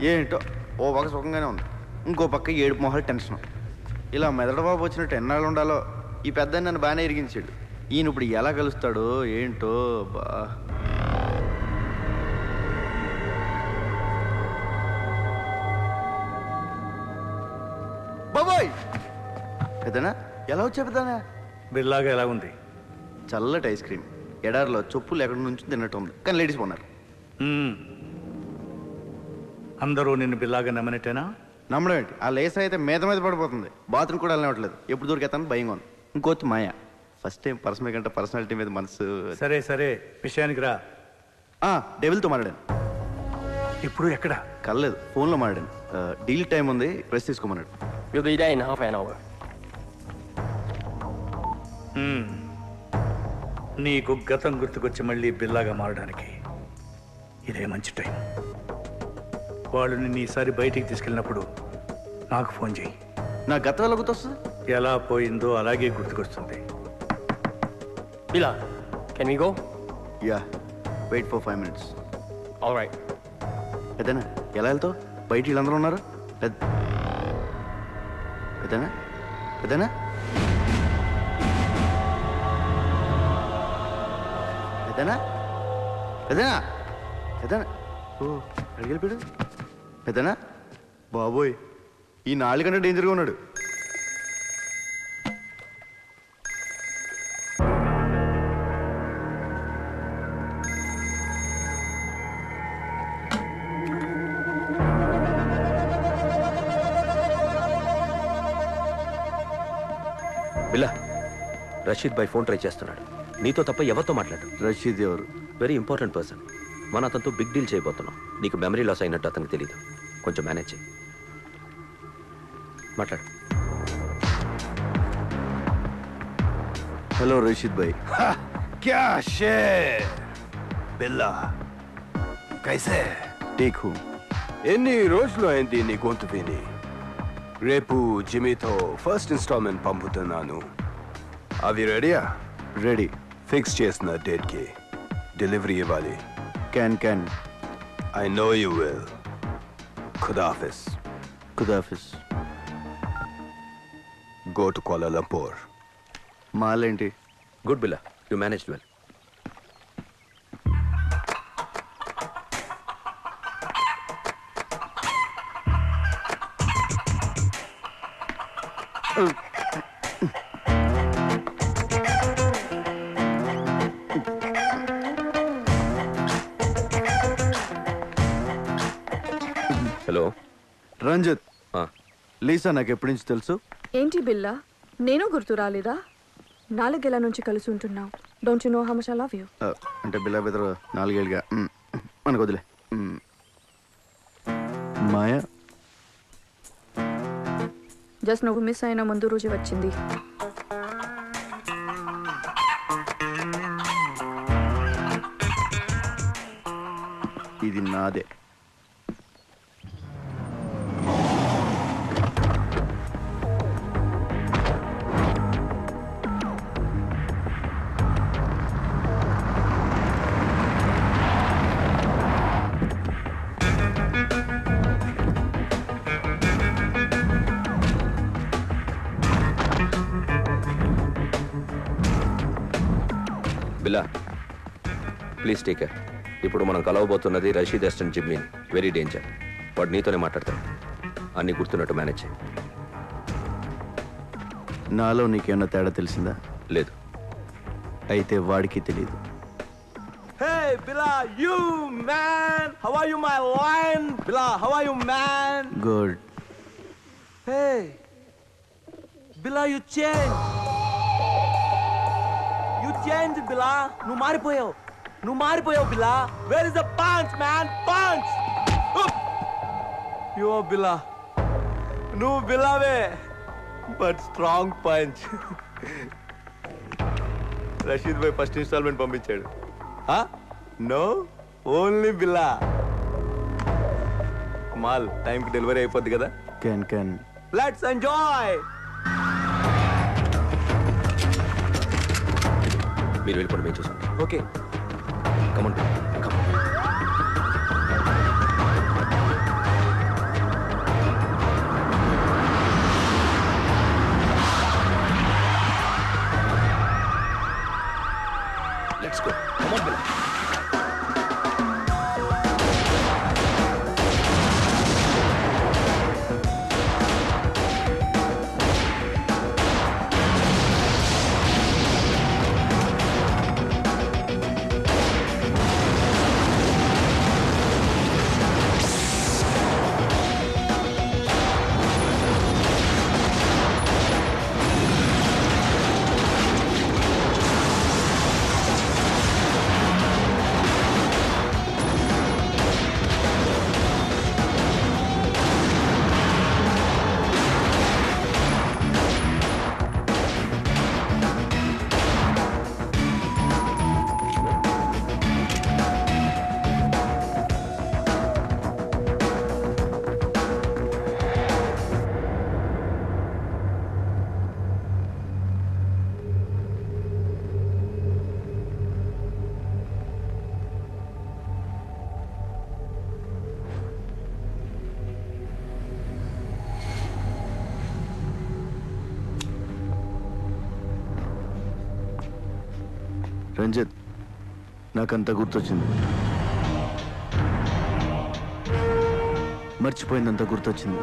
ఏంటో ఓ పక్క సుఖంగానే ఉంది, ఇంకో పక్క ఏడుపు మొహాలు టెన్షన్. ఇలా మెదడబాబు వచ్చినట్టు ఎన్నాళ్ళు ఉండాలో. ఈ పెద్ద నన్ను బాగానే ఇరిగించాడు. ఈయన ఇప్పుడు ఎలా కలుస్తాడో ఏంటో. బా బాబోయ్, పెద్దనా ఎలా వచ్చా పెద్దనా? బిర్లాగా ఎలా ఉంది? చల్లటి ఐస్ క్రీమ్, ఎడారిలో చెప్పులు ఎక్కడి నుంచి తిన్నట్టు ఉంది, కానీ లేడీస్ ఉన్నారు. అందరూ నిన్ను బిల్లాగా నమ్మనట్టేనా? నమ్మడం ఏంటి, ఆ లేస్ అయితే మీద మీద పడిపోతుంది. బాత్రూమ్ కూడా వెళ్ళనివ్వట్లేదు, ఎప్పుడు దొరికేస్తాను భయంగా ఉంది. ఇంకోటి మాయా, ఫస్ట్ టైం పర్సనల్ కంటే పర్సనాలిటీ మీద మనసు. సరే సరే, విషయానికి రా. డెవిల్తో మాట్లాడాను. ఇప్పుడు ఎక్కడ? కలలేదు, ఫోన్లో మాట్లాడాను. డీల్ టైం ఉంది, press తీసుకోమన్నాడు. You'll be there in half an hour. నీకు గతం గుర్తుకొచ్చి మళ్ళీ బిల్లాగా మారడానికి ఇదే మంచి టైం. వాళ్ళు నిన్ను ఈసారి బయటికి తీసుకెళ్ళినప్పుడు నాకు ఫోన్ చేయి. నా గతం ఎలా గుర్తొస్తుంది? ఎలా పోయిందో అలాగే గుర్తుకొస్తుంది. Bila, can we go? Yeah, wait for 5 minutes. All right. పెద్దనా ఎలా వెళ్తావు? బయట వీళ్ళందరూ ఉన్నారు. పెద్దనా పెద్దనా పెద్దనా పెద్దనా పెద్దనా ఓ అడిగెళ్ళిపోయాడు. పెద్దనా బాబోయ్, ఈ 4 కంటే డేంజర్గా ఉన్నాడు. బిల్లా, రషీద్ భాయ్ ఫోన్ ట్రై చేస్తున్నాడు. నీతో తప్ప ఎవరితో మాట్లాడు? రషీద్ ఎవరు? Very important person. మన అతనితో బిగ్ డీల్ చేయబోతున్నాం. నీకు మెమరీ లాస్ అయినట్టు అతనికి తెలియదు. కొంచెం మేనేజ్ చేయి. మాట్లాడు. హలో రషీద్ భాయ్. क्या शेर బిల్లా, కైసే? Take home. ఎన్ని రోజులు అయింది నీ గొంతు విని? రేపు జిమ్మీతో ఫస్ట్ ఇన్స్టాల్మెంట్ పంపుతున్నాను. అవి రెడీయా? రెడీ. ఫిక్స్ చేసిన డేట్కి డెలివరీ ఇవ్వాలి. Can. I know you will. ఖుదాఫిస్. ఖుదాఫిస్. Go to Kuala Lumpur. మాలేంటి? Good Billa, you manage well. Hello Ranjith. Lisa నాకు ఎప్పటి నుంచి తెలుసు. ఏంటి బిల్లా, నేను గుర్తు రాలేదా? 4 ఏళ్ల నుంచి కలిసి ఉంటున్నాం. Don't you know how much I love you? అంటే బిల్లా బెదర్ 4 ఏళ్ళుగా మనకు వదిలే. మాయా జస్ట్ నువ్వు మిస్ అయిన ముందు రోజు వచ్చింది. ఇది నాదే. బిల్లా, ప్లీజ్ టేక్ కేర్. ఇప్పుడు మనం కలవబోతున్నది రషీద్ అసిస్టెంట్ జిమ్మీని. Very danger. వాడు నీతోనే మాట్లాడతాడు. అన్నీ గుర్తున్నట్టు మేనేజ్ చేయి. నాలో నీకేమన్నా తేడా తెలిసిందా? లేదు. అయితే వాడికి తెలియదు. Hey, Bila, you man! How are you, my lion? Bila, how are you, man? Good. Hey, Bila, you changed. You changed, Bila. నువ్వు మారిపోయావు, Bila. Where is the punch, man? Punch! You are Bila. నువ్వు Bilaవే, but strong punch. Rashid bhai first installment పంపించాడు. No, only Billa. Mall టైంకి delivery అయిపోద్ది కదా. Can. Let's enjoy. మీరు వెళ్ళిపోండి, మేము చూసాం. Okay, come on. రంజిత్ నాకంతా గుర్తొచ్చింది, మర్చిపోయిందంతా గుర్తొచ్చింది.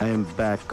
I'm back.